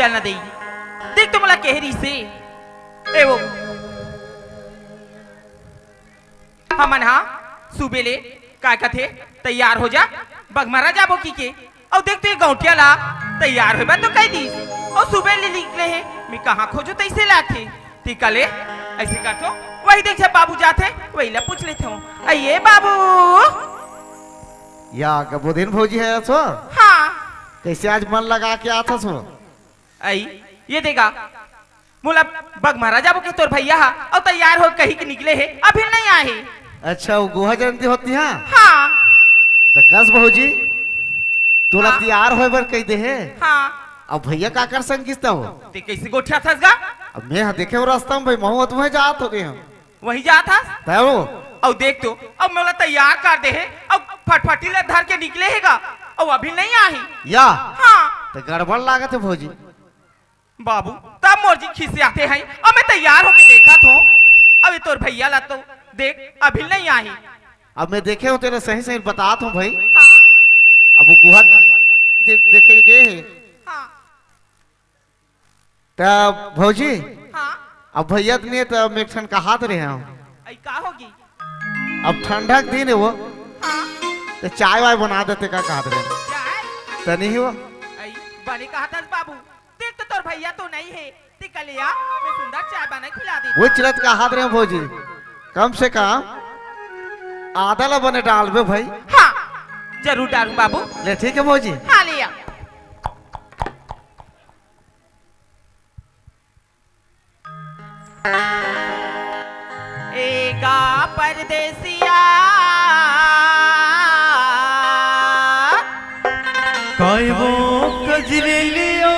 जाना दे। देख तो मला कह रही से ए वो हमन हाँ सुबेले का कथे तैयार हो जा बगमारा जाबो की के और देख तो ये गौटिया ला तैयार हो तो कह दी और सुबह ले निकले हैं मैं कहाँ खोजो तैसे लाथे तिकले ऐसे कर तो वही देख जब बाबू जाते वही ला पूछ लेते हूँ अये बाबू या कबूदिन भौजी है सो हाँ कैसे आज मन लगा के आता सो आई ये देगा बोला बगमारा जाबो के तोर भैया और तैयार हो कहीं के निकले है अभी नहीं आए। अच्छा वो गुहा जयंती होती है हाँ तो कस भौजी तोला हाँ। तैयार होए बर कह दे है हाँ अब भैया का कर संग किसता हो ते कैसे गोठिया थसगा अब मैं देखे हो रास्ता में भाई महू तुम्हें जात हो गए हम वही जा था तय वो और देख तो अब मोला तैयार कर दे है अब फटफटी ले धर के निकले हैगा और अभी नहीं आई या हाँ तो गड़बड़ लागत है भौजी बाबू तब मोरजी खीसे आते हैं और मैं तैयार होके देखा तो अभी तोर भैया ला तो देख अभी नहीं आई। अब मैं देखे हो तेरे सही सही बतात हूँ भाई हाँ अब वो गुहा देखे गए है हाँ तब भौजी हाँ अब भैया ने तो मेठन का हाथ रहे हैं ऐ का होगी अब ठंडा के दिन है वो हाँ तो चाय वाय बना देते का कहा रहे चाय तो नहीं हो ऐ बने कहा था बाबू देख तो तोर भैया तो नहीं है तिकलिया मैं सुंदर चाय बना खिला दी वो चिरत का हाथ रहे भौजी कम से कम आधा ला बने डाल बे भाई हाँ जरूर डालूं बाबू ले ठीक है भौजी हाँ लिया एगा परदेसिया काय वो कजरे लियो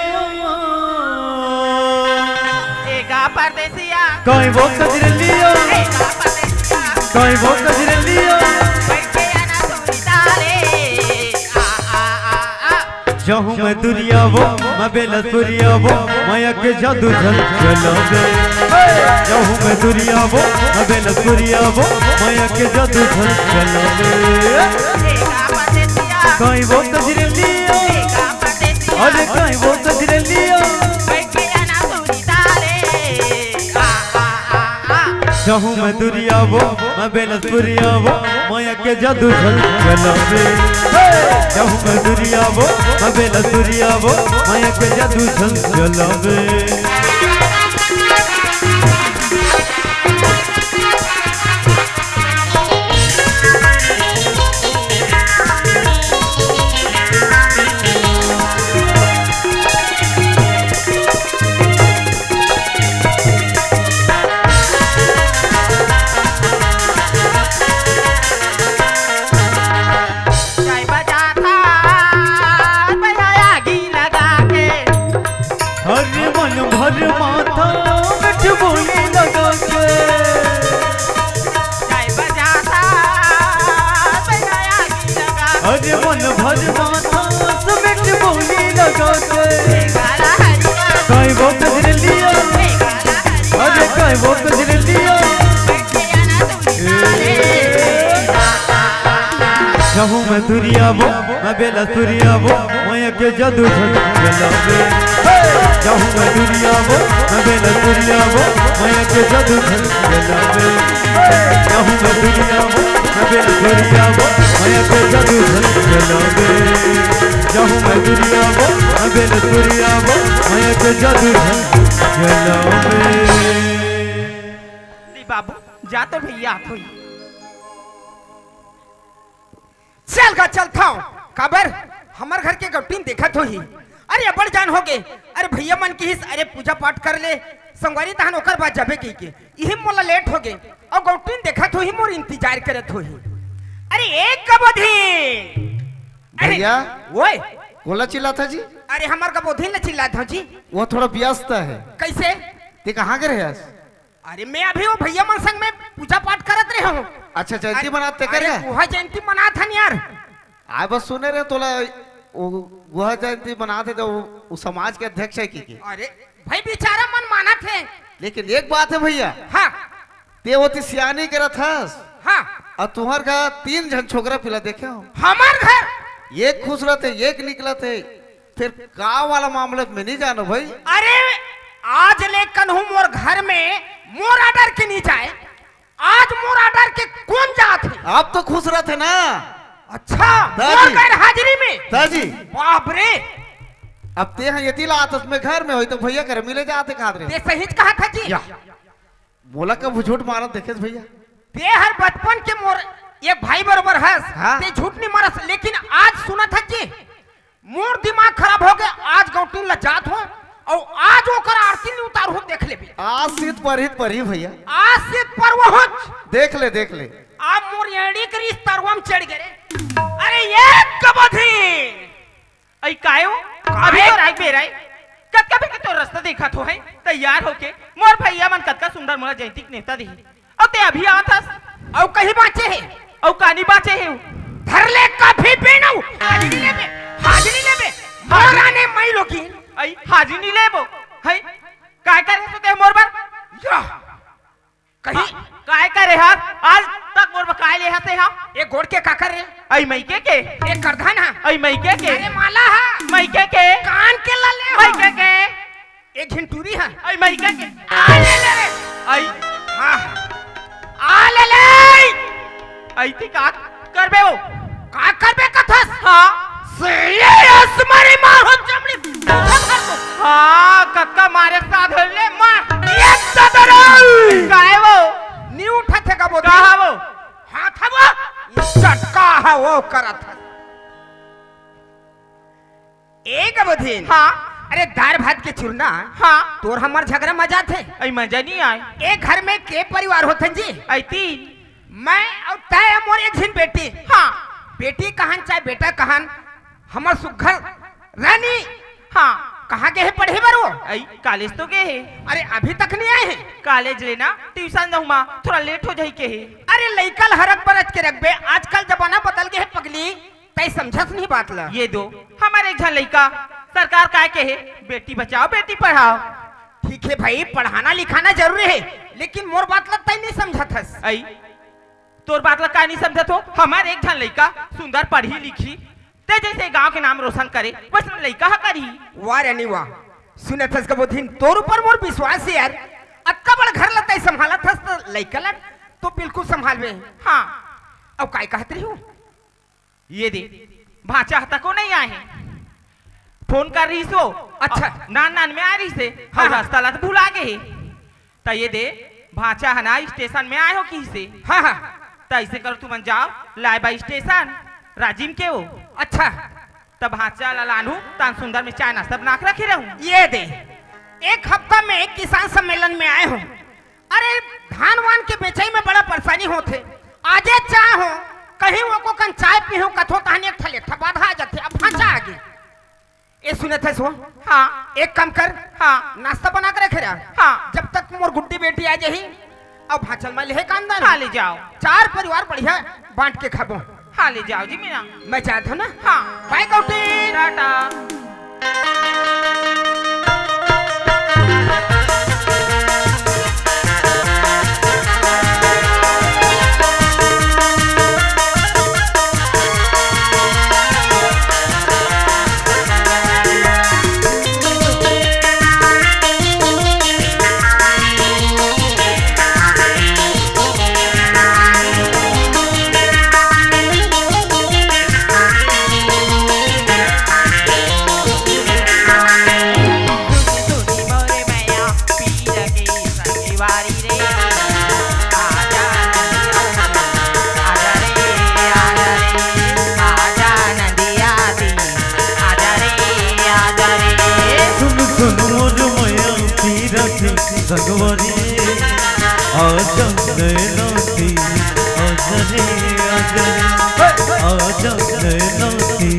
एगा परदेसिया काय वो कजरे लियो एगा परदेसिया काय वो कजरे लियो बैठ के आना सोनी तारे आ जहूं मैं दुनिया वो मैं बेलसुरिया वो माया के जादू झल चला दे जहूं मैं दुनिया वो मैं बेलसुरिया वो माया के जादू झल चला दे एगा परदेसिया काय वो कजरे लियो एगा परदेसिया अरे काय वो कजरे लियो बैठ के आना सोनी तारे आ जहूं मैं दुनिया वो मैं बेलसुरिया वो माया के जादू झल चला दे जहूं मैं दुनिया वो मैं बेलसुरिया वो माया के जादू झल चला दे चाय बजा था बजाया घी लगा के हर मन भर माथा मिठ बोली लगा के चाय बजा था बजाया घी लगा हर मन भर माथा मिठ बोली लगा के गाला हरिया काय वो कजरे लिया गाला हरिया अरे काय वो कजरे लिया बैठ के आना तुम जहूं मैं दुनिया वो मैं बेलसुरिया वो माया के जादू झल चला दे जहूं मैं दुनिया वो मैं बेलसुरिया वो माया के जादू झल चला दे जहूं मैं दुनिया वो मैं बेलसुरिया वो माया के जादू झल चला दे जहूं मैं दुनिया वो मैं बेलसुरिया वो माया के जादू झल चला दे बाबू जा तो भैया थोई चल का चल था खबर हमार घर के गौटीन देखत होही अरे अबड़ जान हो गए अरे भैया मन की हिस अरे पूजा पाठ कर ले संगवारी तहन ओकर बाद जाबे की के यही मोला लेट हो गए और गौटीन देखत होही मोर इंतजार करत होही अरे एक कबोधी भैया ओए बोला चिल्ला था जी अरे हमार कबोधी न चिल्लात हो जी वो थोड़ा व्यस्त है कैसे ते कहाँ के रहे अरे मैं अभी वो भैया मन संग में पूजा पाठ करत रहे हूँ अच्छा जयंती बनाते करे गुहा जयंती मना था यार आए बस सुने रहे तोला वो गुहा जयंती बनाते तो वो समाज के अध्यक्ष है की अरे भाई बेचारा मन माना थे लेकिन एक बात है भैया हाँ ते होती सियानी के रथस हाँ और तुम्हार का 3 जन छोकरा पिला देखे हो हमार घर एक खुश रहते एक निकला थे फिर का वाला मामला में नहीं जानो भाई। अरे आज ले कन्हू मोर घर में मोर ऑर्डर के नहीं जाए, आज मोर ऑर्डर के कौन जात है? आप तो खुश रहते ना। अच्छा दादी। मोर गैर हाजिरी में दादी बाप रे, अब ते हैं यति लात उसमें घर में होई तो भैया घर मिले जाते खादरे ते सही कहा था जी। या बोला कब झूठ मारा देखे भैया। ते हर बचपन के मोर एक भाई बरोबर हस, हाँ। ते झूठ नहीं मारस, लेकिन आज सुना था जी मोर दिमाग खराब हो गया, आज गौटी लजात हो और आज ओकर आरती नहीं उतार हो, देख ले भी आज सीत पर ही भैया, आज से पर्व हो, देख ले आप मोर एड़ी करी तरवम चढ़ गए। अरे ये कबधी ऐ कायो अभी तो राई बेराई कतका भी तो रास्ता देखा तो है तैयार होके मोर भैया मन कतका सुंदर मोला जयंती नेता दी और ते अभी आथस और कहीं बाचे है और कानी बाचे है धर ले कभी पीनौ हाजिरी लेबे मोरा ने मई लोकी ऐ हाजी नहीं लेबो है काय करे तो ते मोर बर या कहीं काय करे हाथ आज तक मोर काय ले हाथे हा एक गोड़ के काकर रे, ऐ मईके के एक करधन है, ऐ मईके के अरे माला है, मईके के कान के लाले हो, मईके के एक घिंटूरी है, ऐ मईके के आ ले ले रे, ऐ हाँ आ ले ले, ऐ ती का करबे वो का करबे कथस, हां सही असमरी मार हो चमड़ी, हाँ कक्का मारे साथ ले मार एक सदर काय वो नी उठा थे का बोल कहा वो हाँ था वो चटका है वो करा था एक अवधि। हाँ अरे दार भात के चूरना हाँ तोर हमार झगड़ा मजा थे, ऐ मजा नहीं आए एक घर में के परिवार होते जी, ऐ तीन मैं और तय मोर एक झिन बेटी, हाँ बेटी कहान चाहे बेटा कहान, हमार सुघर रानी हाँ कहाँ गए है पढ़े बारो? ऐ कॉलेज तो गए है अरे अभी तक नहीं आए हैं, कॉलेज लेना ट्यूशन जाऊँ थोड़ा लेट हो जाए के है अरे लइकल हरक बरच के रख बे, आजकल जमाना बदल गए है पगली, तय समझत नहीं बात ला। ये दो हमारे एक झन लड़का सरकार काय के है बेटी बचाओ बेटी पढ़ाओ। ठीक है भाई पढ़ाना लिखाना जरूरी है, लेकिन मोर बात लगता ही नहीं समझत हस। ऐ तोर बात ला का नहीं समझत हो, हमारे एक झन लड़का सुंदर पढ़ी लिखी ते जैसे गांव के नाम रोशन करे बस लड़का हा करी। वाह रानी वाह, सुनत हस कबो दिन तोर ऊपर मोर विश्वास है यार, अक्का बड़ घर लता संभालत हस तो लइका ला तो बिल्कुल संभालबे। हाँ अब काय कहत रही हूँ, ये दे भाचा हता को नहीं आए हैं फोन कर रही सो अच्छा। नान में आ रही से हाँ, हाँ हाँ। रास्ता ला तो भुला गए ता ये दे भाचा हना स्टेशन में आए हो की से हाँ हाँ ता ऐसे करो तुम जाओ लाइबा स्टेशन राजीव के हो अच्छा तब भाचा ला लानू तान सुंदर में चाय नाश्ता बना के रखे रहूं। ये दे एक हफ्ता में किसान सम्मेलन में आए हो, अरे धान वान के बेचाई में बड़ा परेशानी होते, आजे चाह हो कहीं वो को कन चाय पी हो कथो कहानी एक थले बाधा आ जाते, अब भाचा आगे ये सुने थे सो। हाँ एक काम कर, हाँ नाश्ता बना के रखे रहा, हाँ जब तक मोर गुड्डी बेटी आ जाही अब भाचल में ले कांदा हाँ ले जाओ चार परिवार बढ़िया बांट के खाबो। हाँ ले जाओ जी मीना। मैं चाहता हूँ ना, हाँ बाय कौटी टाटा। भगवानी आजा नैनाती आजा रे आजा रे आजा नैनाती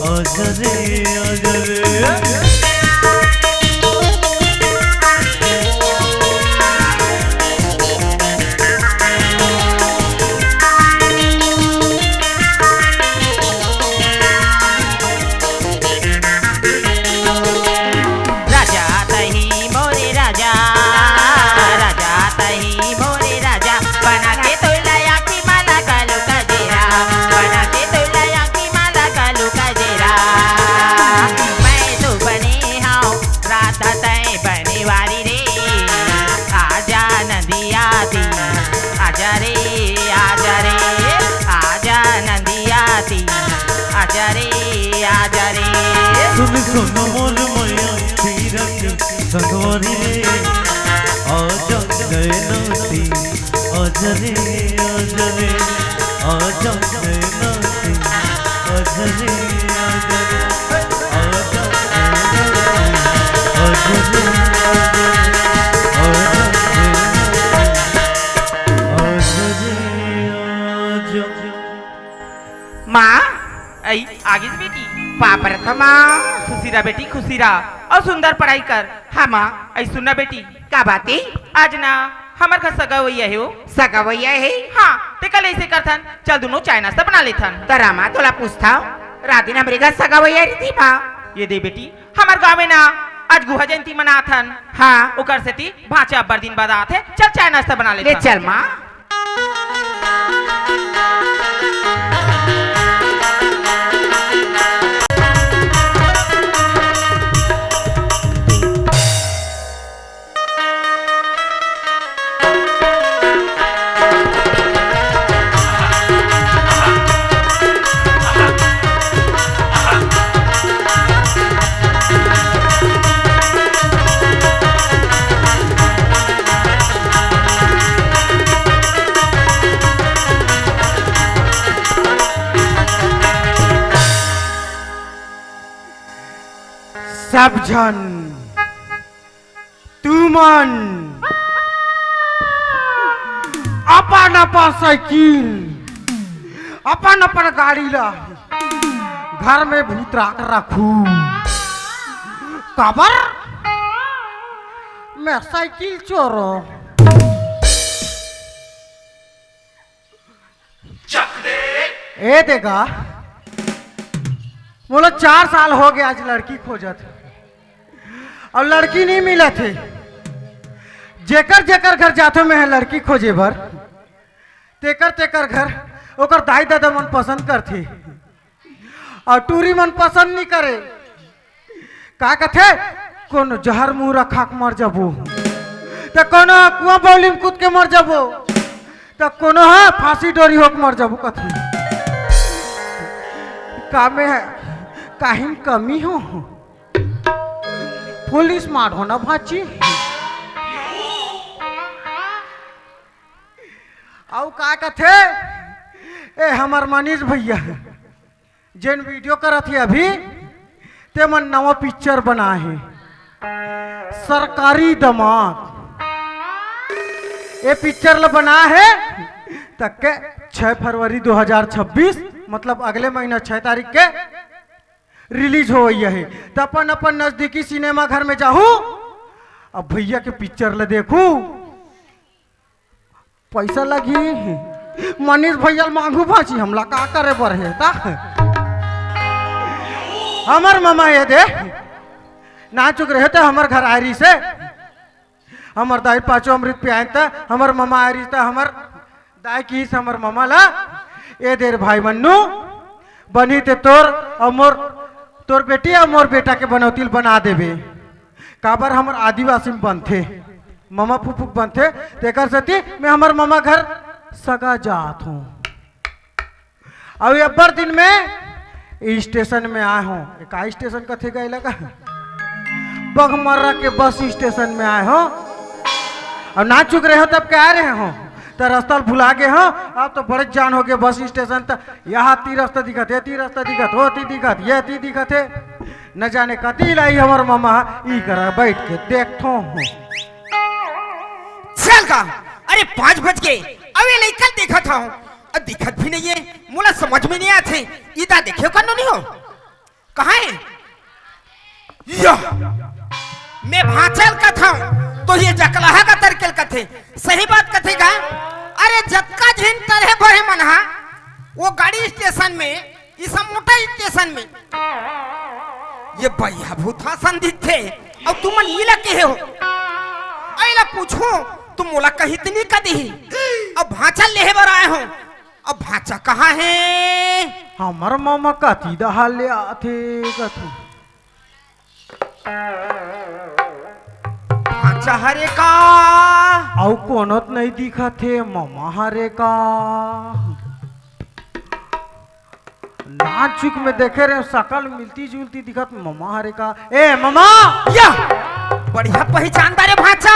आजा रे आजा रे। मैं आजा रे आजा नंदियाती आजा रे सुन सुन मोर मैया तीरथ संगवारी रे आजा नैनाती आजा रे आजा नैनाती आजा रे आजा माँ आई आगे बेटी पापर था माँ। खुशी रहा बेटी खुशी रहा और सुंदर पढ़ाई कर। हाँ माँ। आई सुनना बेटी क्या बाती? आज ना हमार घर सगा हुई है वो सगवैया है। हाँ ते कल ऐसे करथन चल दोनों चाय नाश्ता बना लेथन। तरा माँ तोला पूछता रात दिन हमारे घर सगवैया रही थी माँ। ये दे बेटी हमार गाँव में ना आज गुहा जयंती मनाथन। हाँ ओकर से ती भांचे अब्बर दिन बाद आते चल चाय नाश्ता बना ले लेथन। चल माँ। सब जन तुमन अपन अपन साइकिल अपन अपन गाड़ी ला घर में भूतरा कर रखू कबर मैं साइकिल चोरो ए देगा बोलो 4 साल हो गया आज लड़की खोजत और लड़की नहीं मिला थे। जेकर जेकर घर जाते में है लड़की खोजे बर तेकर तेकर घर ओकर दाई दादा मन पसंद करते और टूरी मन पसंद नहीं करे। का कथे कोनो जहर मुंह रखा के मर जाबो तो कोनो कुआं बौली में कूद के मर जाबो तो कोनो है फांसी डोरी होके मर जाबो कथे का में है काहिन कमी हो पुलिस मार होना भाची और का कथे ए हमार मनीष भैया जेन वीडियो करत है अभी ते मन नवा पिक्चर बना है सरकारी दमाद। ये पिक्चर बना है तक के 6 फरवरी 2026 मतलब अगले महीना 6 तारीख के रिलीज हो गई है। तो अपन अपन नजदीकी सिनेमा घर में जाहू अब भैया के पिक्चर ले देखू पैसा लगी मनीष भैया मांगू भाची हमला का करे बर है ता हमर मामा ये दे ना चुक रहे थे हमर घर आयरी से हमर दाई 5 अमृत पे आए थे हमर मामा आयरी था हमर दाई की हमर मामा ला ए देर भाई मन्नू बनी ते तोर और मोर तोर बेटी और मोर बेटा के बनौतिल बना देबे काबर हमर आदिवासी में बनथे मामा फुफुक बनथे तेकर सती मैं हमर मामा घर सगा जात हूँ। अब अब्बर दिन में स्टेशन में आए हूँ का स्टेशन कथे गए लगा बघमर्रा के बस स्टेशन में आए हो और ना चुक रहे हो तब क्या रहे हो तो रास्ता भुला गए हो अब तो बड़े जान हो गए बस स्टेशन तो यहाँ ती रास्ता दिखत है ती रास्ता दिखत हो ती दिखत ये ती दिखत है न जाने कती लाई हमार मामा ई करा बैठ के देखो हूँ चल का अरे 5 बज गए अबे लेकर देखा था अब दिखत भी नहीं है मुला समझ में नहीं आते इदा देखे कनो नहीं हो कहाँ है या मैं भाचल का था तो ये जकलाहा का तरकेल का थे सही बात कथे का अरे जक्का झिन तरह भरे मनहा वो गाड़ी स्टेशन में इस मोटा स्टेशन में ये भैया भूथा संदित थे और तुम नीला के हो आइला पूछो तुम मोला कही इतनी कदी अब भाचा लेहे बर आए हो अब भाचा कहाँ है हमार मामा कती दहा ले आथे कथू भाचा भाचा हरे का औ कोनत नहीं दिखा थे मामा हरे का नाच चुक में देखे रहे सकल मिलती जुलती दिखत मामा हरे का। ए मामा या बढ़िया पहचानदार है भाचा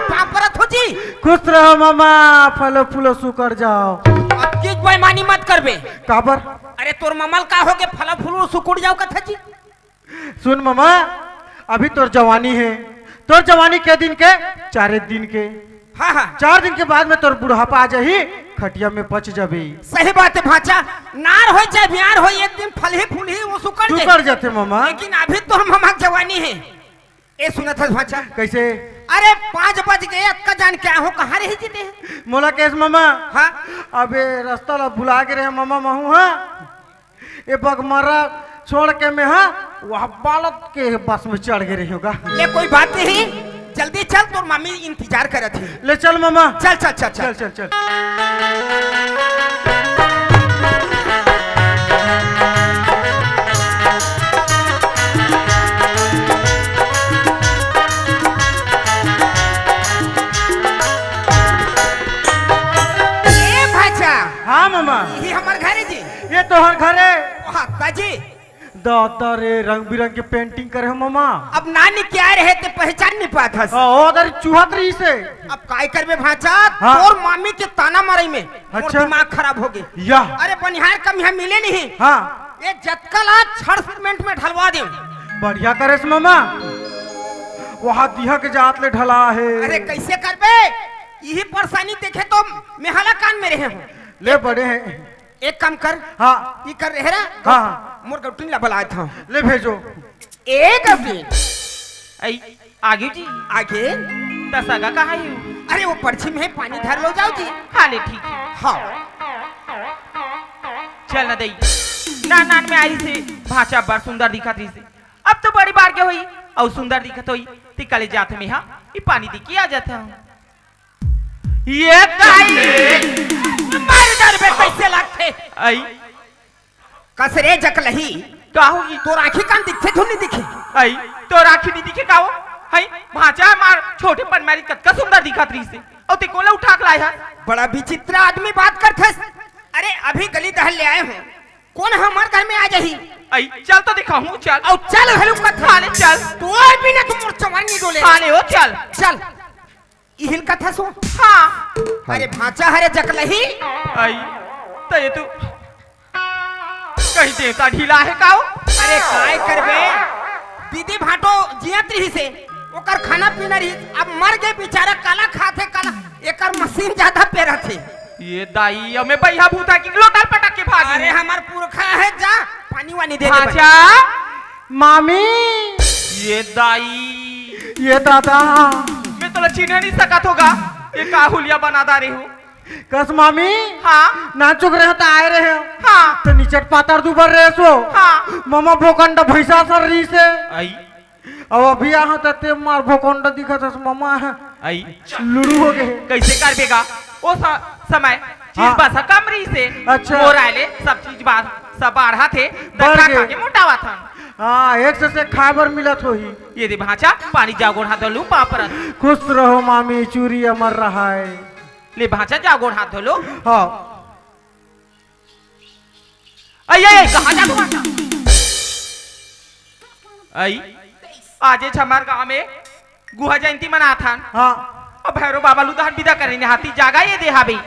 पापरत हो जी। खुश रहो मामा, फल फूल सुकर जाओ। अब की बेईमानी मत करबे। काबर? अरे तोर ममल का होगे फल फूल सुकुड़ जाओ कथा जी। सुन मामा, अभी तोर जवानी है, तोर जवानी के दिन के 4 दिन के। हाँ हाँ 4 दिन के बाद में तोर बुढ़ापा आ जाही, खटिया में पच जाबे। सही बात है भाचा, नार हो चाहे बिहार हो एक दिन फल ही फूल ही वो सुकड़ जाए। सुकर जाते मामा। लेकिन अभी तो हम हमार जवानी है। ए सुनत है भाचा कैसे? अरे 5 बज गए का जान क्या हो कहाँ रही जीते हैं। मोला केस मामा। हाँ अबे रास्ता ला भुला के रहे मामा महू। हाँ ये बगमरा छोड़ के मैं हाँ वह बालक के बस में चढ़ गए रही होगा। ले कोई बात नहीं, जल्दी चल तोर मम्मी इंतजार करत है। ले चल मामा। चल चल चल चल चल चल चल। ए भाचा हाँ मामा, ये हमार घर है जी। ये तो हर घर है। हाँ काजी दादा रे रंग बिरंग के पेंटिंग करे हो मामा। अब नानी क्या रहे ते पहचान नहीं पात हस। उधर चूहत रही से। अब काय करबे भाचा हाँ। तोर मामी के ताना मारई में मोर अच्छा। दिमाग खराब हो गए। या अरे बनिहार कम यहाँ मिले नहीं। हाँ ये जतकला छड़ सीमेंट में ढलवा दे। बढ़िया करे से मामा, वहाँ दिहा के जात ले ढला है। अरे कैसे करबे, यही परेशानी देखे तो मेहला कान में रहे हो। ले बड़े हैं। एक काम कर, हाँ ये कर रहे ना हाँ मोर गौटिन ला बुलाया था। ले भेजो। एक गौटिन आई आगे जी आगे। तसगा कहाँ है? अरे वो पर्ची में है, पानी धर लो जाओ जी। हाँ ले ठीक है, हाँ चल न दई। नान नान में आई से भाषा बार सुंदर दिखत रही से, अब तो बड़ी बार के हुई और सुंदर दिखत हुई ती कले जाते में। हाँ ये पानी दिखी आ जाता हूँ। ये काई मार डर बे कैसे लगते आई कसरे जकलही का होगी? तो राखी कान दिखे तो नहीं दिखे। आई तो राखी नहीं दिखे का हो? हाय भाचा मार छोटे पनमारी कतका सुंदर दिखत रही से और ते कोला उठा के लाया। बड़ा विचित्र आदमी बात करते। अरे अभी गली दहल ले आए हो, कौन हमारे घर में आ जाही। आई चल तो दिखाऊं, चल और चल हलू कथा हाले चल तू और भी ना तुम चवान नहीं डोले। हाले हो चल चल इहिल कथा सो। हाँ अरे भाचा हरे जकलही आई तो ये तू कहीं देवता ढीला है का हो? अरे काय करबे, दीदी भाटो जियत रही से ओकर खाना पीना रही, अब मर गए बेचारा। काला खाते काला, एकर मशीन ज्यादा पेरा थे। ये दाई हमें भैया भूता की लोटल पटक के भाग। अरे हमार पुरखा है, जा पानी वानी दे दे। भाचा मामी, ये दाई ये दादा मैं तो चिन्ह नहीं सकत होगा ये का हुलिया बनादा रही हूँ। कस मामी। हाँ नाचुक रहे हो तो आए रहे हो। हाँ तो नीचट पातर दुबर रहे सो। हाँ मामा भोकंड भैसा सर रही से। आई अब अभी यहाँ तक मार भोकंड दिखा था मामा आई लुड़ू हो गए। कैसे कर देगा वो समय चीज हाँ। बस कम रही से। अच्छा। वो रायले सब चीज बात सब बढ़ा थे बढ़ दखा गए। खा के मोटावा था। हाँ एक से खाबर मिलत हो ही। ये दे भाचा पानी जाओ गोड़ हाथ धो लू पापरत। खुश रहो मामी, चूरी अमर रहा है। ले भाचा जाओ गोड़ हाथ धो लो। हाँ आई आई कहाँ जा तू भाचा? आई आज हमारे गांव में गुहा जयंती मना था हाँ। और भैरव बाबा लुदान विदा करेंगे हाथी जागा ये दे हाबी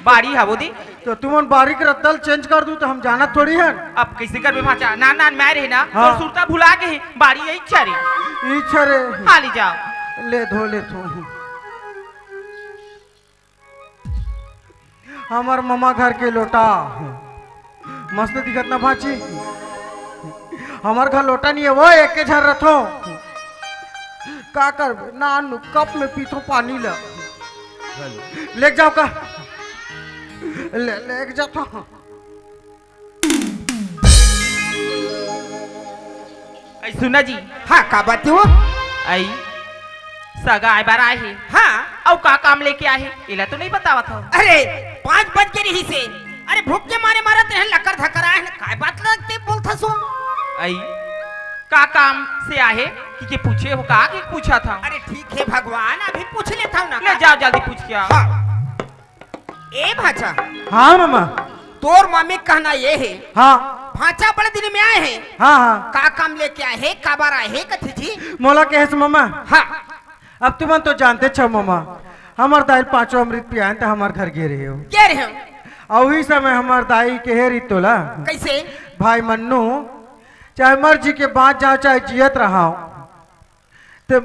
बाड़ी हवो दी। तो तुम बारीक रद्दल चेंज कर दूं तो हम जाना थोड़ी है। अब कैसे कर भाचा नान नान मैं रहे ना हाँ। और सुरता भुला के ही बाड़ी यही चरे इच्छा रे हाली जाओ। ले धो ले थो। हमार मामा घर के लोटा मस्त दिखत ना भाची। हमार घर लोटा नहीं है वो एक के झर रथो। का कर नानू कप में पीथो पानी ले जाओ का ले जाता। आई सुना जी। हाँ का बात हो। आई सगा आए बार आए है। हाँ और का काम लेके आए है इला तो नहीं बतावा था। अरे 5 बज के रही से। अरे भूख के मारे मारत रहे लकर धकर आए, काय बात लगते बोलता सो। आई का काम से आए कि पूछे हो का कि पूछा था? अरे ठीक है भगवान, अभी पूछ लेता हूँ ना। ले जाओ जल्दी पूछ के आओ। हाँ। ए भाचा, हाँ मामा। तोर मम्मी कहना ये है, हाँ भाचा बड़े दिन में आए हैं, हाँ हाँ। का काम लेके आए हैं, का बार आए हैं कथी जी? मोला के हेस मामा। हाँ। अब तुम तो जानते छो मामा, हमार दाई 5 अमृत पियान तो हमार घर गे रहे हो। क्या रहे हो? और वही समय हमार दाई के हेरी तोला कैसे? भाई मन्नू, चाहे मर्जी के बाँच जाओ चाहे जियत रहा तो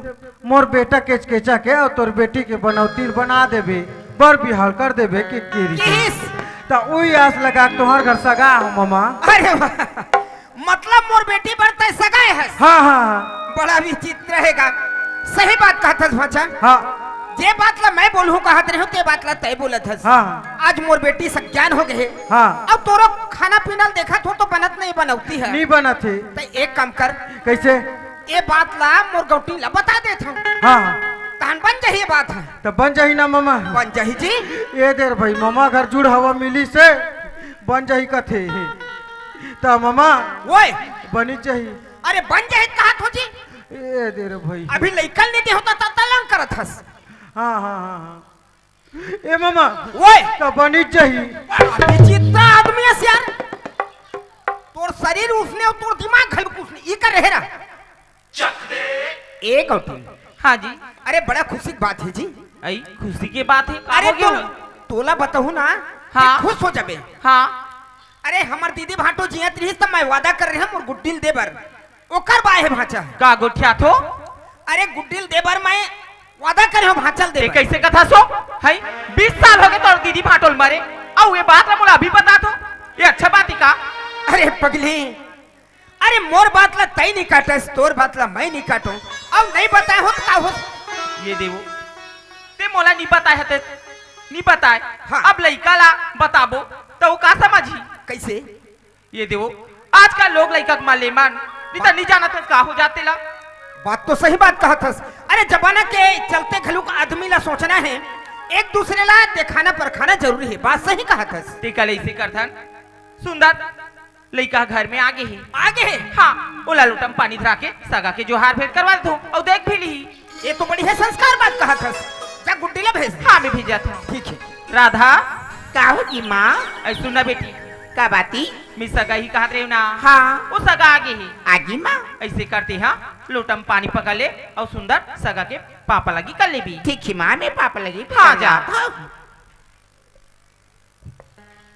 मोर बेटा केचकेचा के और तोर बेटी के बनौती बना देबे, बर बिहार कर देबे के केरी किस? तो वही आस लगा के तुम्हार घर सगा हो मामा। अरे वाह, मतलब मोर बेटी बढ़ता सगाए है। हाँ हाँ हाँ बड़ा विचित्र रहेगा। सही बात कहत भाचा। हाँ जे बात ला मैं बोलूं कहत रहे हो, ते बात ला तय बोलत हस। हाँ आज मोर बेटी सज्ञान हो गए। हाँ। अब तोरो खाना पीना देखा तो बनत नहीं बनौती है। नहीं बना थे। तो एक काम कर, कैसे? ये बात ला मोर गौटी ला बता देता हूँ। हाँ हाँ तहन बन जाही बात है। तो बन जाही ना मामा। बन जाही जी। ये देर भाई मामा घर जुड़ हवा मिली से बन जाही कथे तो मामा ओए बनी चाहिए। अरे बन जाही कहत हो जी। ये देर भाई अभी लइकल नहीं दे होता त तलंग करत हस। हाँ हाँ हाँ हाँ। ए मामा ओए तो बनी चाहिए। विचित्र आदमी है यार। तोर शरीर उसने और तोर दिमाग खलक उसने ई कर रहे रहा। एक गौटी। हाँ जी। अरे बड़ा खुशी की बात है जी। आई खुशी की बात है। अरे हो गया तो तोला बताऊं ना। हाँ। खुश हो जाबे। हाँ। अरे हमार दीदी भाटो जियत रही त मैं वादा कर रहे हम और गुड्डिल देबर ओकर बाय है भाचा। का गुठिया थो? अरे गुड्डिल देबर मैं वादा करे हो भाचल ये देबर। कैसे कथा सो? है 20 साल हो गए तोर दीदी फाटोल मारे और ये बात ला मोला अभी बता दो। ये अच्छा बात ही का? अरे पगली, अरे मोर बात ला तई नहीं काटस, तोर बात ला मैं नहीं काटूं। अब नहीं बताए हो तो का हो? ये देवो ते मोला नहीं बताए हते, नहीं बताए। हाँ। अब लइका ला बताबो तो वो का समझी? कैसे? ये देवो आजकल लोग लइका के माले मान नहीं जाना था का हो जाते ला। बात तो सही बात कहा था। अरे जमाना के चलते खलुक आदमी ला सोचना है, एक दूसरे ला दिखाना परखाना जरूरी है। बात सही कहा था। ते कल ऐसे करथन सुंदर लइका घर में आगे है। आगे है। हाँ ओला लोटम पानी धरा के सगा के जोहार भेंट करवा दो और देख भी ली। ये तो बड़ी है संस्कार बात कहा था। जा गुड्डी ला भेज दे। हाँ मैं भेजा था। ठीक है। राधा का होगी माँ? ऐ सुनना बेटी, का बाती? मैं सगा ही कहत रही हूँ ना। हाँ। वो सगा आगे है। आगी माँ? ऐसे करते हाँ, लोटम पानी पका ले और सुंदर सगा के पापा लगी कर ले भी। ठीक है माँ, मैं पापा लगी। हाँ जा।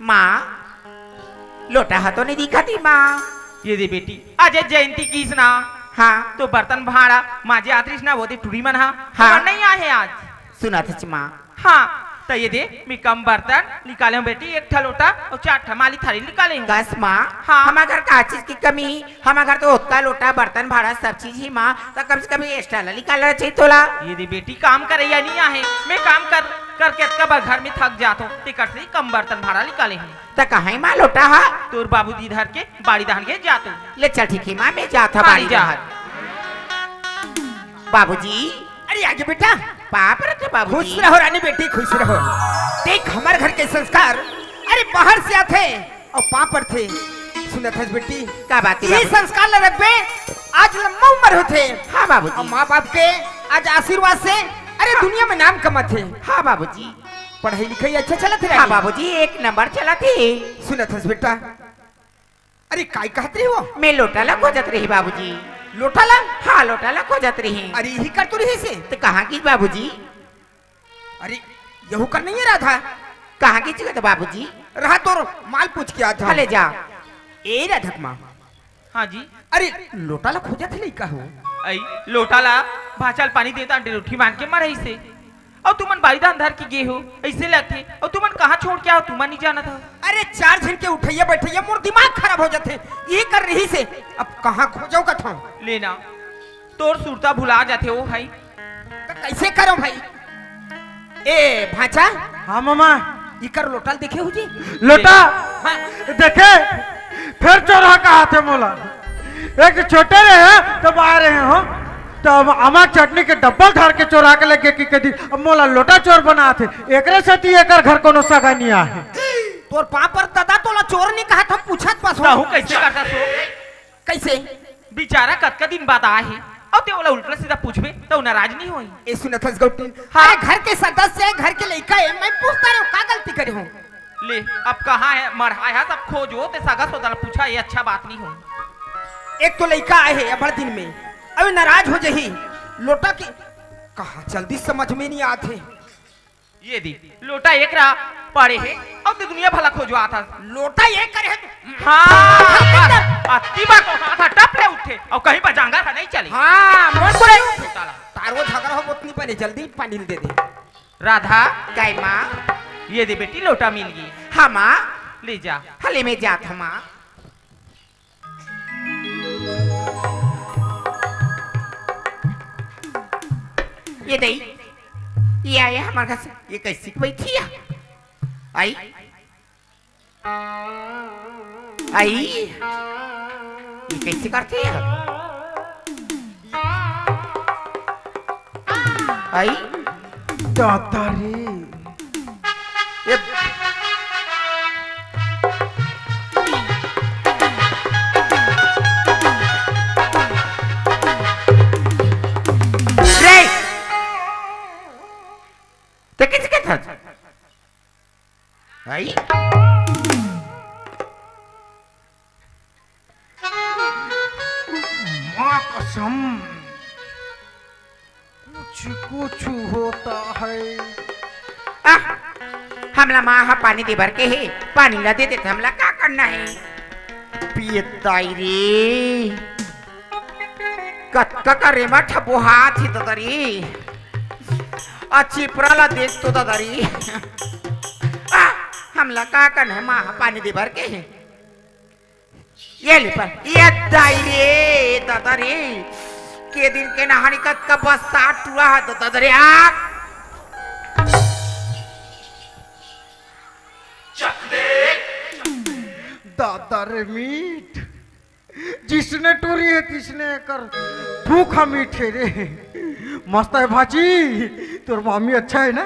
माँ लोटा हाथों नहीं दिखा थी माँ। ये दे बेटी आज जयंती की ना। हाँ तो बर्तन भाड़ा माजे आतरिश ना वो दे टूरी मन हाँ। हाँ। नहीं आए आज। सुना था माँ। हाँ तो ये दे मैं कम बर्तन निकाले हूँ बेटी, 1 ठा लोटा और 4 ठा माली थाली निकाले हूँ। बस माँ। हाँ। हमारे घर का चीज की कमी, हमारे घर तो उतना लोटा बर्तन भाड़ा सब चीज ही माँ, तो कम से कम एक्स्ट्रा निकालना चाहिए तोला। ये दे बेटी काम करे या नहीं आहे, मैं काम कर करके कब घर में थक जाता हूँ ते करते कम बर्तन भाड़ा निकाले हूँ। तो कहाँ माँ लोटा हा? तोर बाबू दी धर के बाड़ी दहन के जाता हूँ। ले चल ठीक है माँ, मैं जाता हाँ, बाड़ी जा। बाबूजी। अरे आगे बेटा। पाप रखे बाबूजी। खुश रहो रानी बेटी, खुश रहो। देख हमारे घर के संस्कार, अरे बाहर से आते और पापर थे। सुनत है बेटी का बात? ये संस्कार ल रखबे आज लम्बा उम्र होते। हाँ बाबूजी। और माँ बाप के आज आशीर्वाद से अरे दुनिया में नाम कमाते। हाँ बाबूजी। पढ़ाई लिखाई अच्छा चला थे? हाँ बाबूजी, 1 नंबर चला थे। सुनत है बेटा। अरे काय कहत रही हो? मैं लोटा ला खोजत रही बाबूजी। लोटा ला? हाँ लोटा ला खोजत रही। अरे यही कर तो रही से? तो कहाँ की बाबूजी? अरे यहू कर नहीं रहा था। कहाँ की जगह बाबूजी? रहा तो माल पूछ के आता। ले जा। ए राधक माँ। हाँ जी। अरे लोटा ला खोजत है लइका हो? आई लोटा ला भाचल पानी देता रोटी मान के मर से और तुमन बारीदान धर के गे हो ऐसे लगते और तुमन कहाँ छोड़ के आओ तुमन नहीं जाना था। अरे 4 जन के उठैया बैठैया मोर दिमाग खराब हो जाते। ये कर रही से अब कहाँ खोजो का था? लेना तोर सुरता भुला जाते हो भाई। तो कैसे करो भाई? ए भाचा। हाँ मामा। इकर लोटल देखे हो जी? लोटा हाँ। देखे फिर चोरा कहा थे मोला। एक छोटे रहे तब आ रहे हो तब अमा चटनी के डब्बल धर के चोरा के लेके की कदी अब मोला लोटा चोर बना थे। एकरे से ती एकर घर कोनो सगा नहीं आहे। तोर पाप पर दादा तोला चोर नहीं कहा था, पूछत पास हो कैसे करता सो? कैसे? बेचारा कतका दिन बाद आए है और ते ओला उल्टा सीधा पूछबे तो नाराज नहीं होई। ए सुनथस गौटीन, हाँ। अरे घर के सदस्य है, घर के लड़का है, मैं पूछता रहा हूँ का गलती करे हूँ। ले अब कहाँ है मरहा है सब खोजो ते सगा सोदल पूछा, ये अच्छा बात नहीं हो। एक तो लड़का आए है अबड़ दिन में, अभी नाराज हो जही लोटा की कहा जल्दी समझ में नहीं आते। ये दी लोटा एक रहा पड़े है अब तो दुनिया भला खोजो आता। लोटा ये करे है हाँ अति बात को हाथ टप ले उठे और कहीं पर जांगा था नहीं चली। हाँ मोर को साला। तारो झगड़ा हो उतनी पहले जल्दी पानी दे दे। राधा गाय माँ, ये दे बेटी लोटा मिल गई, हाँ माँ, ले जा। हले में जात हम माँ। ये दई ये आया हमारे घर से, ये कैसी बैठी है? आई आई ये कैसे करती है? आई दादा रे ये रे ते किसी के था? आई माँ कसम कुछ कुछ होता है। हमला माँ हा पानी दे भर के है, पानी ला दे देते हमला क्या करना है? पियताई रे कत्का का रेमा ठबो हाथ ही ददरी अच्छी प्रला देख तो ददरी हमला क्या करना है? माँ हा पानी दे भर के है, ये ले पर ये दाई रे ददरी के दिन के नहानी कत्का बस 60 टूरा है तो ददरी आ दादा रे मीठ जिसने टोरी है तिसने कर भूखा मीठे रे। मस्त है भाजी, तोर मामी अच्छा है ना?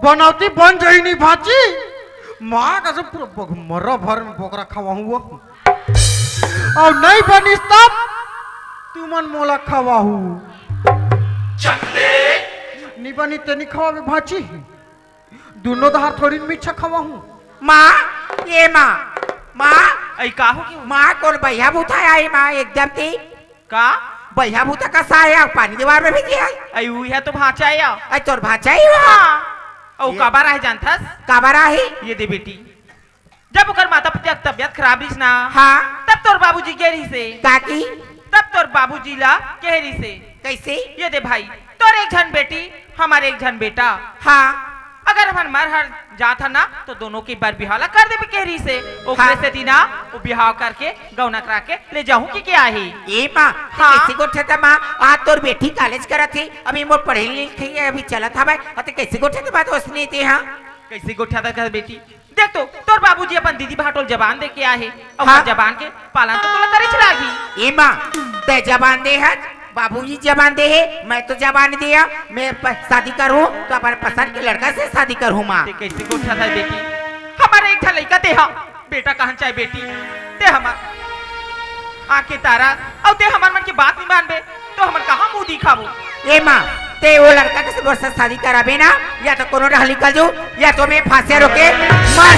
बनावती बन जाई नहीं भाजी, माँ का सब पूरा मरा भर में बोकरा खावा हुआ और नहीं बनिस तब तू मन मोला खावा हूँ नहीं बनी ते नहीं खावा भाजी, दोनों दहार थोड़ी मीठा खावा हूँ। माँ ये माँ माँ ऐ का हो क्यों माँ कौन भैया भूता आई माँ एकदम ती का भैया भूता का साया पानी दीवार में भेजी है। ऐ हुई है तो भाचा या अरे तोर भाचा ही हुआ ओ काबा रहे जानथस काबरा ही। ये दे बेटी जब ओकर माता पिता की तबियत खराब रही ना हाँ तब तोर बाबूजी गेरी से काकी तब तोर बाबूजी ला कहरी से कैसे? ये दे भाई तोर एक झन बेटी हमारे एक झन बेटा, हाँ अगर हम मर हर जात है ना तो दोनों की बार बिहाव कर दे कहरी से ओकरे हाँ। से दिना वो बिहाव करके गौना करा के ले जाऊं कि क्या है। ये माँ हाँ। कैसे को ठता माँ आज तोर बेटी कॉलेज करा थी अभी मोर पढ़े लिखे है अभी चला था भाई अते कैसे को ठता बात उसने थे। हाँ कैसे गोठा था कर बेटी देख तो तोर बाबूजी अपन दीदी भाटोल जबान दे के आए और हाँ। जबान के पालन तो तोला करे चलागी। ये माँ ते जबान दे है बाबूजी जबान दे है, मैं तो जबान दिया मैं शादी करूं तो अपने पसंद के लड़का से शादी करूं। माँ ते कैसे गोठा था बेटी हमारे एक लड़का ते बेटा कहाँ चाहे बेटी ते हमार आके तारा और ते हमार मन की बात नहीं मानबे तो हमन कहाँ मुंह दिखाबो। ये माँ ते वो लड़का के से वर्ष शादी कराबे ना या तो कोनो रह निकल जो या तो मैं फांसी रोके मार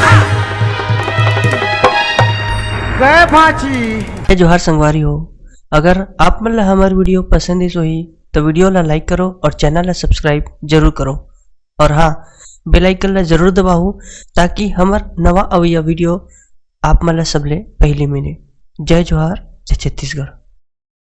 गए भाजी। जोहार संगवारी हो, अगर आप मन ला हमार वीडियो पसंद है ही तो वीडियो ला लाइक करो और चैनल ला सब्सक्राइब जरूर करो और हाँ बेल आइकन ला जरूर दबाओ ताकि हमार नवा अवैया वीडियो आप मन ला सबले पहले मिले। जय जोहार, जय छत्तीसगढ़।